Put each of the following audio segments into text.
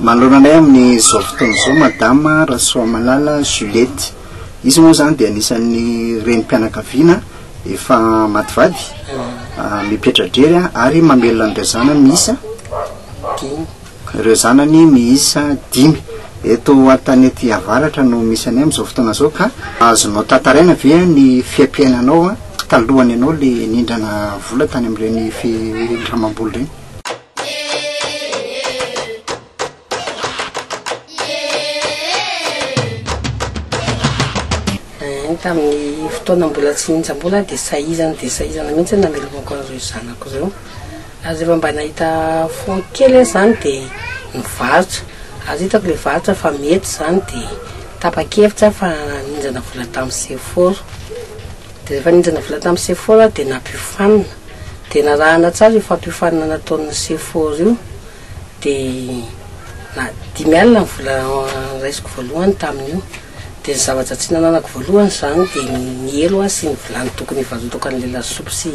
Manolonanay amin'ny zao fotoana zao madama Rasoamalala Juliette. Izy moa zany dia anisan'ny renim-pianakaviana efa mativady mipetra drery ary mamelona an'ireo zanany miisa ireo zanany miisa 5. Eto an-tanety avaratra no misy any amin'izao fotoana zao ka azonao tantaraina ve ny fiampiainanao talohany ianao le nindrana vola tany amin'ireny firamam-boly reny? Tamin'ny fotoana mbola tsy nintsambola dia saizana mihitsy namelomako an'ireo zanako ireo. Azy efa mba nahita fond kely zany dia nivarotra. Azy hitako le varotra fa mety zany dia tapa-kevitra fa ninjana vola tamin'ny CFOR. Dia rehefa ninjana vola tamin'ny CFOR dia nampiofanina. Dia narahana tsara io fampiofanina nataon'ny CFOR io. Dia na 5 alina ny vola raisiko voalohany tamin'io. Dia ny zavatra tsy nananako voalohany zany dia ny elo sy ny vilany tokony hivarotako an'ilay lasopy sy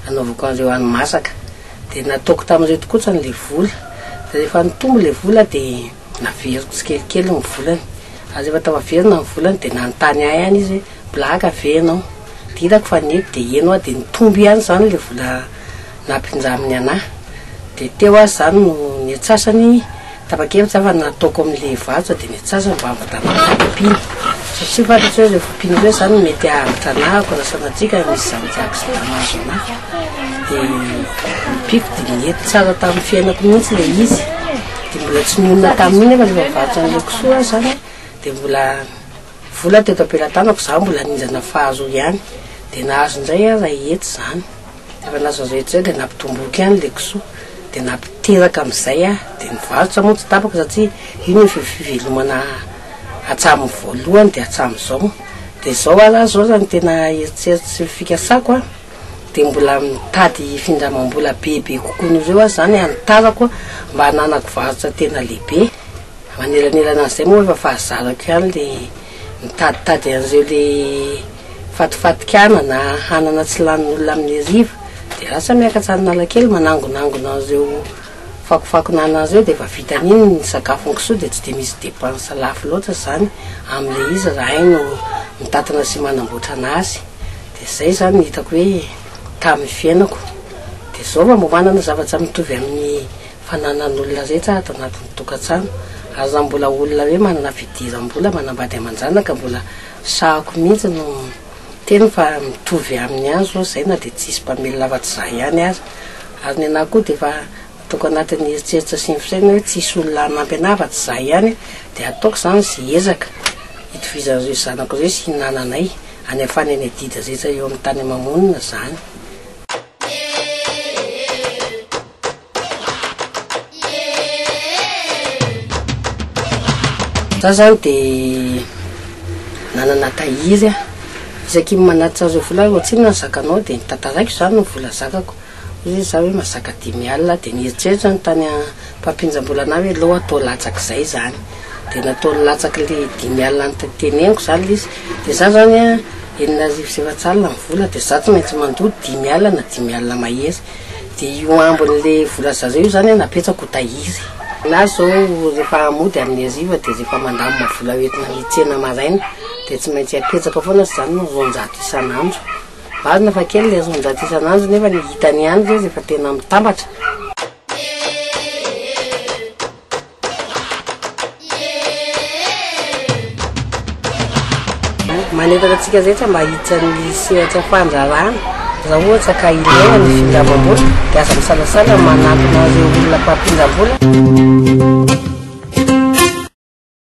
anaovako an'ireo hani-masaka. Dia nataoko tamin'ireo tokoa ny le vola. Dia rehefa nitombo le vola dia naveriko tsikelikely ny volany. Azy efa tafaverina ny volany dia nanontany ahy ihany izy blaka ve ianao? Dia hitako fa nety dia eno dia nitombo ihany zany le vola nampinjaminy anahy. Dia teo azy zany no niatsasany tapa-kevitra fa nataoko amin'ilay varotra dia niatsasany mba hampitamanana kopiny. Satria fantatro hoe rehefa kopiny ireo zany mety ahavotra anahy akorasanantsika misy zavatra sy damazo anahy. Dia nipiko dia nety tsara tamin'ny fiainako mihitsy le izy. Dia mbola tsy nionona tamin'iny fa rehefa varotra n'ilay kisoa zany dia mbola vola teto am-pelantanako za mbola ninjana fahazo ihany. Dia nahazo indray aho raha ety zany. Rehefa nahazo azo ety zay dia nampitomboky ihany le kisoa. Dia nampiteraka amin'izay dia nivarotra moa tsy tapako satria io ny fivelomana atsamin'ny voalohany dia atsamin'izao. Dia zao aza zao zany tena eritseritsy fikasako dia mbola mitady findramam-bola bebe kokoan'ireo aho zany anotarako mba hananako varotra tena lehibe. Manelanelana an'izay moa efa fahazarako ihany le mitaditady an'ireo le fatifatikana na hanana tsy lanin'olona amin'ny riva. Dia lasa miakatra Analakely manangonangona an'ireo fakofakonana azy eo dia efa vitan'iny ny sakafony kisoa dia tsy dia misy dépense lafo loatra zany amin'ilay izy raha iny no mitatana sy manamboatra anazy. Dia izay zany ny hitako hoe tamin'ny fiainako. Dia zao fa mbo manana zavatra mitovy amin'ny fananan'olona rehetra ato anatin'ny tokantrano. Aza mbola olona hoe manana fidiram-bola manambady aman-janaka mbola sahako mihitsy no teny fa mitovy amin'ny azo izay na dia tsisy mpamelona afa-tsy za ihany aza. Ary ny anahy koa dia efa ataoko anatin'ny eritseritra sy ny fisaina hoe tsisy olona hanampy anahy afa-tsy za ihany dia ataoko zany izay ezaka hitovizan'ireo zanako ireo sy hinananay any afany any adida rehetra eo amin'ny tany mamonina zany. Za zany dia nanana tahiry isaky manatitra azo vola ohatsiny ny zakanao dia nitantaraiko zany ny vola zakako. Ozy za hoe mazaka 5 alina dia nieritreritra ny tany mpampinjam-bola anahy hoe loha atao latsaka izay zany. Dia natao latsaky le 5 alina ny teneniko zany izy. Dia za zany 9,7 alina ny vola dia za tsy maintsy mandody 5 alina na 5 alina mahery. Dia io ambon'le vola zareo io zany napetrako tahiry. Na zao rehefa mody amin'ny ariva dia rehefa mandamina vola hoentina hitsena maraina dia tsy maintsy apetraka foana zany no 200 isan'andro. Marina fa kely le 200 isan'andro nefa ny hitany ihany zay rehefa tena mitambatra. Manetaka antsika rehetra mba hiditra ny sehatra fandrarana. Raha ohatra ka ilaina ny findramam-bola dia aza misalasala manatona ireo olona mpampindram-bola.